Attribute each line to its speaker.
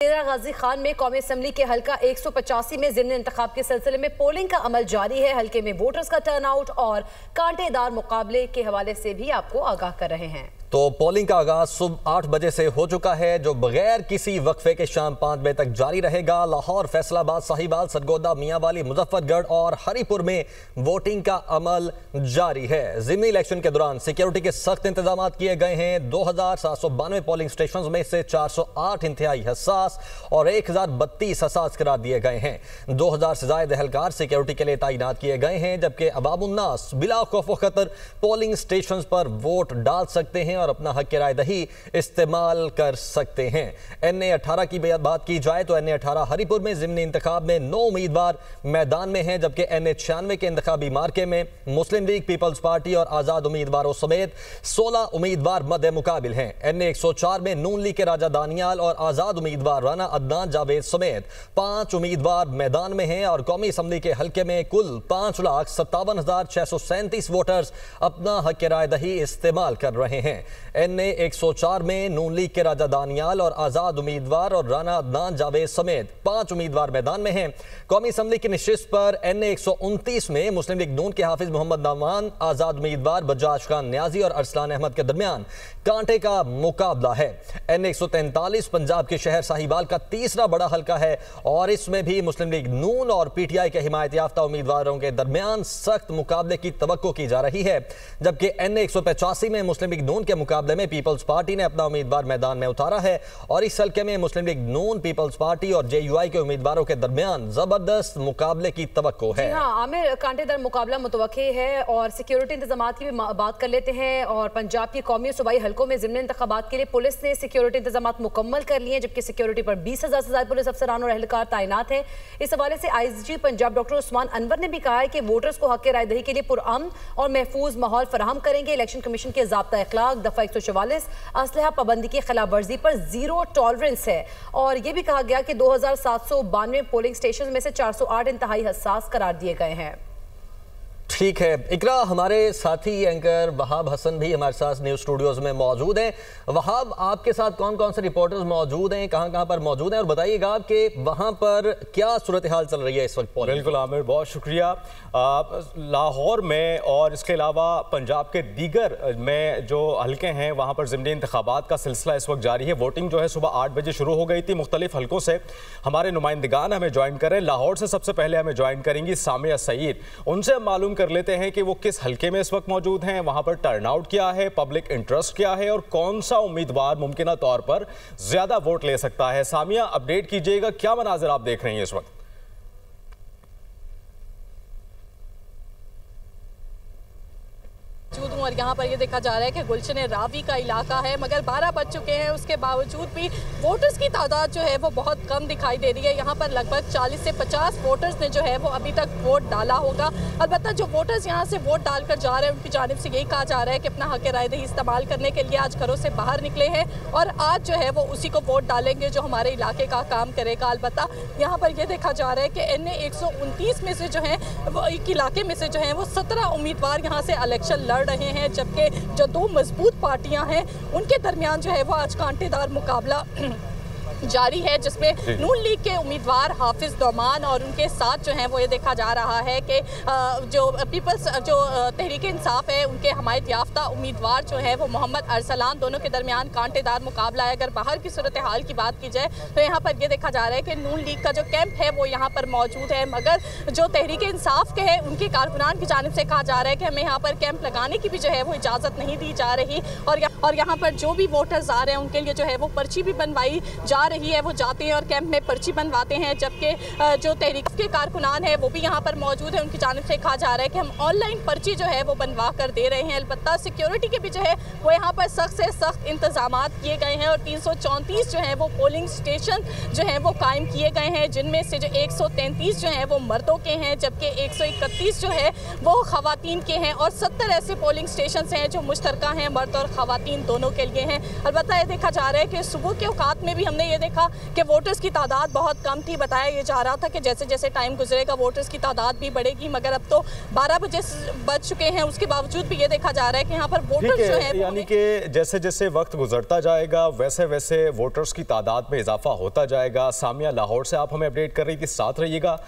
Speaker 1: गाजी खान में कौमी असम्बली के हल्का 185 में ज़िमनी इंतखाब के सिलसिले में पोलिंग का अमल जारी है। हल्के में वोटर्स का टर्नआउट और कांटेदार मुकाबले के हवाले से भी आपको आगाह कर रहे हैं।
Speaker 2: तो पोलिंग का आगाज सुबह 8 बजे से हो चुका है, जो बगैर किसी वक्फे के शाम 5 बजे तक जारी रहेगा। लाहौर, फैसलाबाद, साहिवाल, सरगोदा, मियांवाली, मुजफ्फरगढ़ और हरीपुर में वोटिंग का अमल जारी है। ज़िमनी इलेक्शन के दौरान सिक्योरिटी के सख्त इंतजाम किए गए हैं। 2792 पोलिंग स्टेशन में से 408 इंतहाई हसास और 1032 हसास करार दिए गए हैं। 2000 से ज्यादा एहलकार सिक्योरिटी के लिए तैनात किए गए हैं, जबकि अवामुन्नास बिला खौफ व खतर पोलिंग स्टेशन पर वोट डाल सकते हैं और अपना हक राय दही इस्तेमाल कर सकते हैं। NA-18 की बात की जाए तो NA-18 हरीपुर में ज़िमनी इंतखाब में 9 उम्मीदवार मैदान में हैं, जबकि NA-96 के इंतखाबी मार्के में मुस्लिम लीग, पीपल्स पार्टी और आज़ाद उम्मीदवारों समेत 16 उम्मीदवार मद्दे मुकाबिल हैं। NA-104 में नून लीग के राजा दानियाल और आज़ाद उम्मीदवार राना अदनान जावेद समेत 5 उम्मीदवार मैदान में हैं और कौमी असम्बली के हल्के में कुल 5,57,637 वोटर्स अपना हक राय दही इस्तेमाल कर रहे हैं। NA-104 में नून लीग के राजा दानियाल और आज़ाद उम्मीदवार और राना अदनान जावेद समेत 5 उम्मीदवार मैदान में हैं। कौमी असम्बली की नशिस्त पर NA-129 में मुस्लिम लीग नून के हाफिज मोहम्मद नवान, आज़ाद उम्मीदवार बजाज खान न्याजी और अरसलान अहमद के दरमियान कांटे का मुकाबला है। NA-143 पंजाब के शहर साहिवाल का तीसरा बड़ा हल्का है और इसमें भी मुस्लिम लीग नून और PTI के हिमायत याफ्ता उम्मीदवारों के दरमियान सख्त मुकाबले की तवक्को की जा रही है, जबकि NA-185 में मुस्लिम लीग नून के मुकाबले में पीपल्स पार्टी ने अपना उम्मीदवार मैदान में उतारा है और इस हल्के में मुस्लिम लीग नून, पीपल्स पार्टी और JUI के उम्मीदवारों के दरमियान जबरदस्त मुकाबले की तवक्को है।
Speaker 1: हाँ, आमिर, कांटेदार मुकाबला मुतवक्के है और सिक्योरिटी इंतजाम की भी बात कर लेते हैं। और पंजाब की कौमी सूबाई हल्कों में ज़िमनी इंतखाबात के लिए पुलिस ने सिक्योरिटी इंतजाम मुकम्मल कर लिए हैं, जबकि सिक्योरिटी पर 20,000 से ज्यादा पुलिस अफसरान और एहलकार तैनात है। इस हवाले से IG पंजाब डॉक्टर उस्मान अनवर ने भी कहा है कि वोटर्स को हक राय दही के लिए पुरअमन और महफूज माहौल फराहम करेंगे। इलेक्शन कमीशन के ज़ाब्ता अखलाक दफा 144 असलहा पाबंदी की खिलाफ वर्जी पर 0 टॉलरेंस है। और यह भी कहा गया कि 2792 पोलिंग स्टेशन में से 408 इंतहाई हसास करार दिए गए हैं।
Speaker 2: ठीक है इकरा, हमारे साथी एंकर वहाब हसन भी हमारे साथ न्यूज़ स्टूडियोज में मौजूद हैं। वहाब, आपके साथ कौन कौन से रिपोर्टर्स मौजूद हैं, कहां कहां पर मौजूद हैं, और बताइएगा कि वहां पर क्या सूरत हाल चल रही है इस वक्त।
Speaker 3: बिल्कुल आमिर, बहुत शुक्रिया। लाहौर में और इसके अलावा पंजाब के दीगर में जो हल्के हैं वहाँ पर ज़िमनी इंतखाबात का सिलसिला इस वक्त जारी है। वोटिंग जो है सुबह 8 बजे शुरू हो गई थी। मुख्तलिफ हल्कों से हमारे नुमाइंदगान हमें ज्वाइन कर रहे हैं। लाहौर से सबसे पहले हमें ज्वाइन करेंगी सामिया सईद। उनसे हम मालूम कर लेते हैं कि वो किस हल्के में इस वक्त मौजूद हैं, वहाँ पर टर्नआउट क्या है, पब्लिक इंटरेस्ट क्या है और कौन सा उम्मीदवार मुमकिना तौर पर ज़्यादा वोट ले सकता है। सामिया, अपडेट कीजिएगा, क्या मनाजिर आप देख रही हैं इस वक्त?
Speaker 4: और यहाँ पर ये देखा जा रहा है कि गुलशन रावी का इलाका है, मगर 12 बज चुके हैं, उसके बावजूद भी वोटर्स की तादाद जो है वो बहुत कम दिखाई दे रही है। यहाँ पर लगभग 40 से 50 वोटर्स ने जो है वो अभी तक वोट डाला होगा। अलबत्ता जो वोटर्स यहाँ से वोट डालकर जा रहे हैं उनकी जानिब से यही कहा जा रहा है कि अपना हक राय दही इस्तेमाल करने के लिए आज घरों से बाहर निकले हैं और आज जो है वो उसी को वोट डालेंगे जो हमारे इलाके का काम करेगा। अलबत्ता यहाँ पर यह देखा जा रहा है कि NA-129 में से जो है वो एक इलाके में से जो है वो 17 उम्मीदवार यहाँ से इलेक्शन लड़ रहे हैं, जबकि जो 2 मजबूत पार्टियां हैं उनके दरमियान जो है वो आज कांटेदार मुकाबला जारी है, जिसमें नून लीग के उम्मीदवार हाफिज नौमान और उनके साथ जो है वो ये देखा जा रहा है कि जो पीपल्स जो तहरीक इंसाफ है उनके हमायत याफ्ता उम्मीदवार जो है वो मोहम्मद अरसलान, दोनों के दरमियान कांटेदार मुकाबला है। अगर बाहर की सूरत हाल की बात की जाए तो यहाँ पर ये देखा जा रहा है कि नून लीग का जो कैंप है वो यहाँ पर मौजूद है, मगर जो तहरीक इंसाफ के हैं उनके कारकुनान की जानिब से कहा जा रहा है कि हमें यहाँ पर कैंप लगाने की भी जो है वो इजाज़त नहीं दी जा रही। और यहाँ पर जो भी वोटर्स आ रहे हैं उनके लिए जो है वो पर्ची भी बनवाई जा रही है। वो जाते हैं और कैंप में पर्ची बनवाते हैं, जबकि जो तहरीक के कारकुनान है वो भी यहाँ पर मौजूद है। उनकी जानिब से कहा जा रहा है कि हम ऑनलाइन पर्ची जो है वो बनवा कर दे रहे हैं। अलबत्ता सिक्योरिटी के भी जो है वो यहाँ पर सख्त से सख्त इंतजाम किए गए हैं और 334 जो है वो पोलिंग स्टेशन जो है वो कायम किए गए हैं, जिनमें से जो 133 जो है वो मर्दों के हैं, जबकि 131 जो है वो खवातीन के हैं और 70 ऐसे पोलिंग स्टेशन हैं जो मुश्तरका हैं मर्द और खवातीन दिन दोनों के लिए हैं। अलबत्ता ये देखा जा रहा है कि सुबह के औकात में भी हमने ये देखा कि वोटर्स की तादाद बहुत कम थी। बताया ये जा रहा था कि जैसे जैसे टाइम गुजरेगा वोटर्स की तादाद भी बढ़ेगी, मगर अब तो 12 बजे बज चुके हैं। उसके बावजूद भी ये देखा जा रहा है कि यहाँ पर वोटर्स जो है
Speaker 3: यानी कि जैसे जैसे वक्त गुजरता जाएगा वैसे वैसे वोटर्स की तादाद में इजाफा होता जाएगा। सामिया, लाहौर से आप हमें अपडेट कर रही थी, साथ रहिएगा।